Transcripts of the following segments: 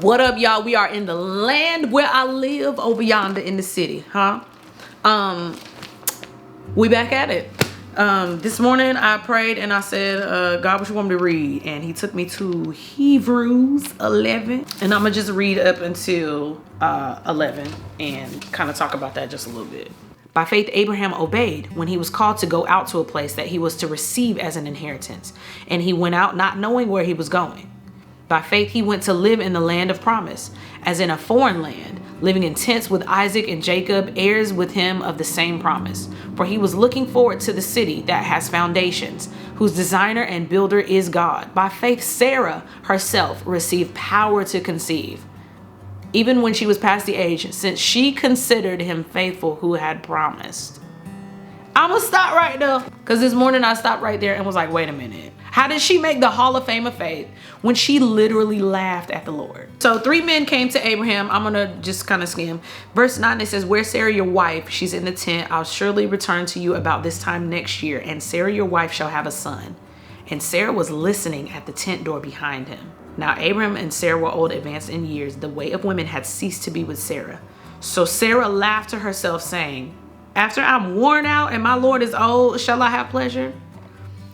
What up, y'all? We are in the land where I live, over yonder in the city, huh? We back at it. This morning I prayed and I said, God, what you want me to read? And he took me to Hebrews 11, and I'm gonna just read up until 11 and kind of talk about that just a little bit. By faith, Abraham obeyed when he was called to go out to a place that he was to receive as an inheritance, and he went out not knowing where he was going. By faith, he went to live in the land of promise, as in a foreign land, living in tents with Isaac and Jacob, heirs with him of the same promise. For he was looking forward to the city that has foundations, whose designer and builder is God. By faith, Sarah herself received power to conceive, even when she was past the age, since she considered him faithful who had promised. I'm gonna stop right there, because this morning I stopped right there and was like, wait a minute. How did she make the Hall of Fame of faith when she literally laughed at the Lord? So 3 men came to Abraham. I'm gonna just kind of skim. Verse 9, it says, where's Sarah your wife? She's in the tent. I'll surely return to you about this time next year, and Sarah your wife shall have a son. And Sarah was listening at the tent door behind him. Now Abraham and Sarah were old, advanced in years. The way of women had ceased to be with Sarah. So Sarah laughed to herself, saying, after I'm worn out and my Lord is old, shall I have pleasure?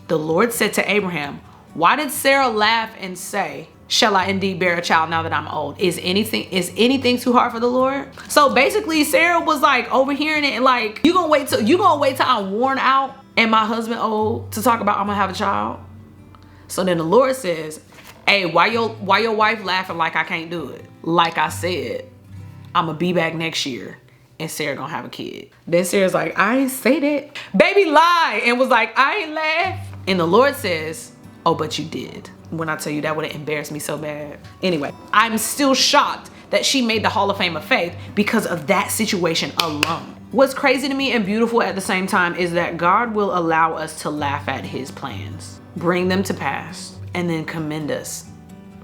The Lord said to Abraham, why did Sarah laugh and say, shall I indeed bear a child now that I'm old? Is anything too hard for the Lord? So basically Sarah was like overhearing it and like, you gonna wait till I'm worn out and my husband old to talk about I'm gonna have a child? So then the Lord says, hey, why your wife laughing like I can't do it? Like I said, I'm gonna be back next year and Sarah gonna have a kid. Then Sarah's like, I ain't say that. Baby lied and was like, I ain't laugh. And the Lord says, oh, but you did. When I tell you that would have embarrassed me so bad. Anyway, I'm still shocked that she made the Hall of Fame of faith because of that situation alone. What's crazy to me and beautiful at the same time is that God will allow us to laugh at his plans, bring them to pass, and then commend us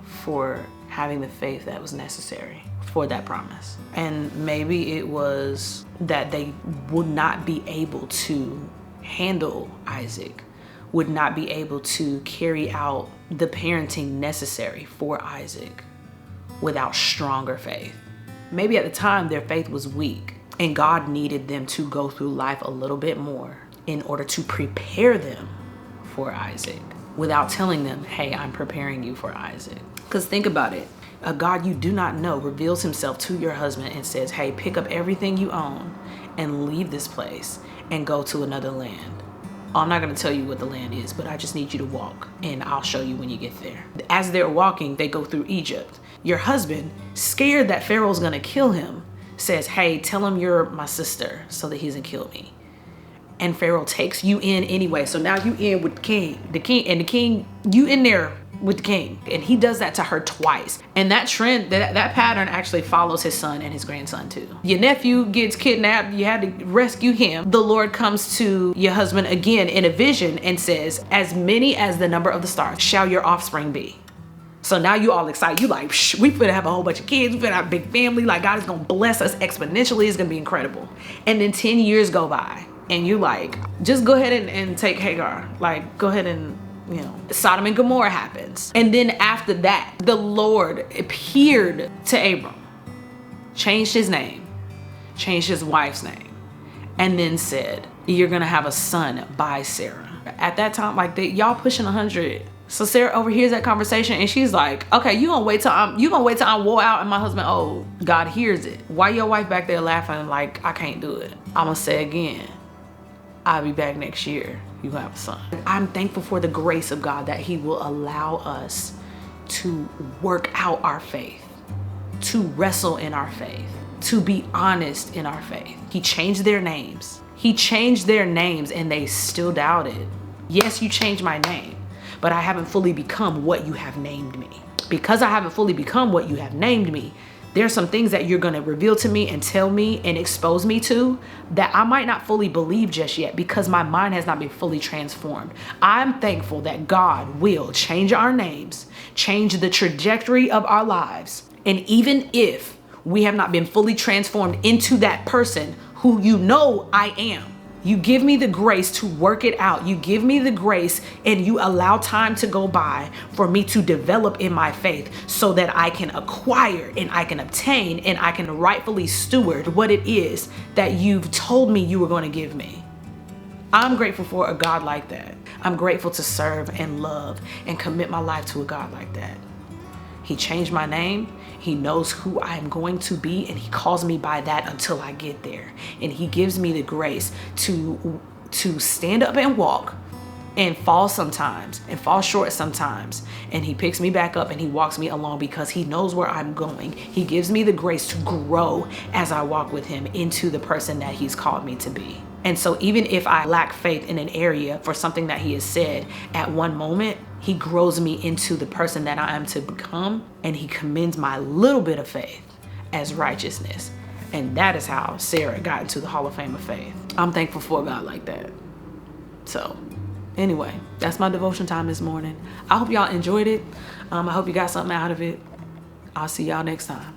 for having the faith that was necessary for that promise. And maybe it was that they would not be able to handle Isaac, would not be able to carry out the parenting necessary for Isaac without stronger faith. Maybe at the time their faith was weak and God needed them to go through life a little bit more in order to prepare them for Isaac without telling them, hey, I'm preparing you for Isaac. Because think about it. A God you do not know reveals himself to your husband and says, hey, pick up everything you own and leave this place and go to another land. I'm not going to tell you what the land is, but I just need you to walk and I'll show you when you get there. As they're walking, they go through Egypt. Your husband, scared that Pharaoh's going to kill him, says, hey, tell him you're my sister so that he doesn't kill me. And Pharaoh takes you in anyway. So now you in with the king, you in there with the king. And he does that to her twice. And that trend, that pattern actually follows his son and his grandson too. Your nephew gets kidnapped. You had to rescue him. The Lord comes to your husband again in a vision and says, as many as the number of the stars shall your offspring be. So now you all excited. You like, we finna have a whole bunch of kids. We finna have a big family. Like God is gonna bless us exponentially. It's gonna be incredible. And then 10 years go by and you like, just go ahead and take Hagar. Like go ahead and, you know, Sodom and Gomorrah happens. And then after that, the Lord appeared to Abram, changed his name, changed his wife's name, and then said, you're gonna have a son by Sarah. At that time, like y'all pushing 100. So Sarah overhears that conversation and she's like, okay, you gonna wait till I'm wore out and my husband old. God hears it. Why your wife back there laughing like I can't do it? I'm gonna say again, I'll be back next year. You gonna have a son. I'm thankful for the grace of God that he will allow us to work out our faith, to wrestle in our faith, to be honest in our faith. He changed their names. He changed their names and they still doubted. Yes, you changed my name, but I haven't fully become what you have named me. Because I haven't fully become what you have named me, there's some things that you're gonna reveal to me and tell me and expose me to that I might not fully believe just yet because my mind has not been fully transformed. I'm thankful that God will change our names, change the trajectory of our lives. And even if we have not been fully transformed into that person who you know I am, You give me the grace to work it out. You give me the grace and you allow time to go by for me to develop in my faith so that I can acquire and I can obtain and I can rightfully steward what it is that you've told me you were going to give me. I'm grateful for a God like that. I'm grateful to serve and love and commit my life to a God like that. He changed my name. He knows who I am going to be, and he calls me by that until I get there. And he gives me the grace to stand up and walk and fall sometimes and fall short sometimes. And he picks me back up and he walks me along because he knows where I'm going. He gives me the grace to grow as I walk with him into the person that he's called me to be. And so even if I lack faith in an area for something that he has said at one moment, he grows me into the person that I am to become, and he commends my little bit of faith as righteousness. And that is how Sarah got into the Hall of Fame of Faith. I'm thankful for a God like that. So anyway, that's my devotion time this morning. I hope y'all enjoyed it. I hope you got something out of it. I'll see y'all next time.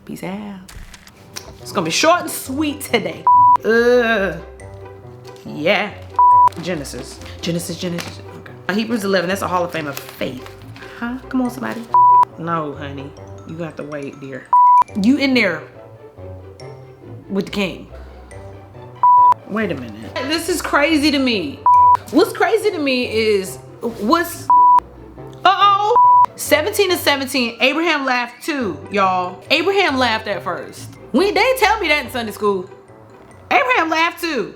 Peace out. It's gonna be short and sweet today. Yeah. Genesis. Okay. Hebrews 11, that's a Hall of Fame of faith. Huh? Come on, somebody. No, honey. You got to wait, dear. You in there with the king. Wait a minute. This is crazy to me. What's crazy to me is what's 17 and 17. Abraham laughed too, y'all. Abraham laughed at first. They didn't tell me that in Sunday school. Abraham laughed too.